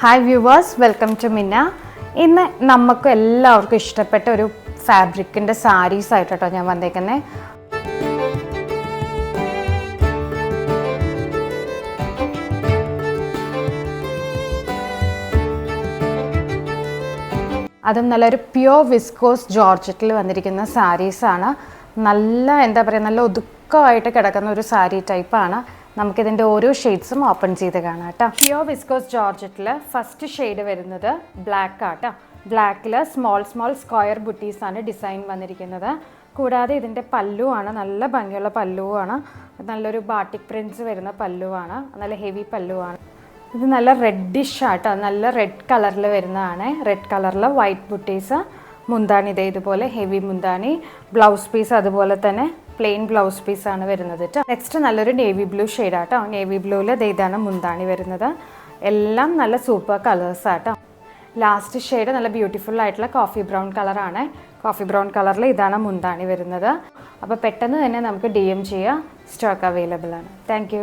Hi viewers, welcome to മിന്ന. ഇന്ന് നമുക്ക് എല്ലാവർക്കും ഇഷ്ടപ്പെട്ട ഒരു ഫാബ്രിക്കിൻ്റെ സാരീസ് ആയിട്ടോ ഞാൻ വന്നേക്കുന്നത്. അതും നല്ലൊരു പ്യുവർ വിസ്കോസ് ജോർജറ്റിൽ വന്നിരിക്കുന്ന സാരീസാണ്. എന്താ പറയുക, നല്ല ഒതുക്കമായിട്ട് കിടക്കുന്ന ഒരു സാരി ടൈപ്പാണ്. നമുക്കിതിൻ്റെ ഓരോ ഷെയ്ഡ്സും ഓപ്പൺ ചെയ്ത് കാണാം കേട്ടോ. പ്യുവർ വിസ്കോസ് ജോർജറ്റിൽ ഫസ്റ്റ് ഷെയ്ഡ് വരുന്നത് ബ്ലാക്ക് ആട്ടോ. ബ്ലാക്കിൽ സ്മോൾ സ്ക്വയർ ബുട്ടീസാണ് ഡിസൈൻ വന്നിരിക്കുന്നത്. കൂടാതെ ഇതിൻ്റെ പല്ലുവാണ്, നല്ല ഭംഗിയുള്ള പല്ലുവാണ്. നല്ലൊരു ബാട്ടിക് പ്രിൻറ്റ്സ് വരുന്ന പല്ലുവാണ്, നല്ല ഹെവി പല്ലുവാണ്. ഇത് നല്ല റെഡിഷ് ആട്ടോ, നല്ല റെഡ് കളറിൽ വരുന്നതാണ്. റെഡ് കളറിൽ വൈറ്റ് ബുട്ടീസ്. മുന്താണി ഇതുപോലെ ഹെവി മുന്താണി. ബ്ലൗസ് പീസ് അതുപോലെ തന്നെ പ്ലെയിൻ ബ്ലൗസ് പീസാണ് വരുന്നത് കേട്ടോ. നെക്സ്റ്റ് നല്ലൊരു നേവി ബ്ലൂ ഷെയ്ഡാട്ടോ. നേവി ബ്ലൂവിൽ ഇതാണ് മുന്താണി വരുന്നത്. എല്ലാം നല്ല സൂപ്പർ കളേഴ്സാട്ടോ. ലാസ്റ്റ് ഷെയ്ഡ് നല്ല ബ്യൂട്ടിഫുൾ ആയിട്ടുള്ള കോഫി ബ്രൗൺ കളറാണ്. കോഫി ബ്രൗൺ കളറിൽ ഇതാണ് മുന്താണി വരുന്നത്. അപ്പോൾ പെട്ടെന്ന് തന്നെ നമുക്ക് DM ചെയ്യാം. സ്റ്റോക്ക് അവൈലബിൾ ആണ്. താങ്ക്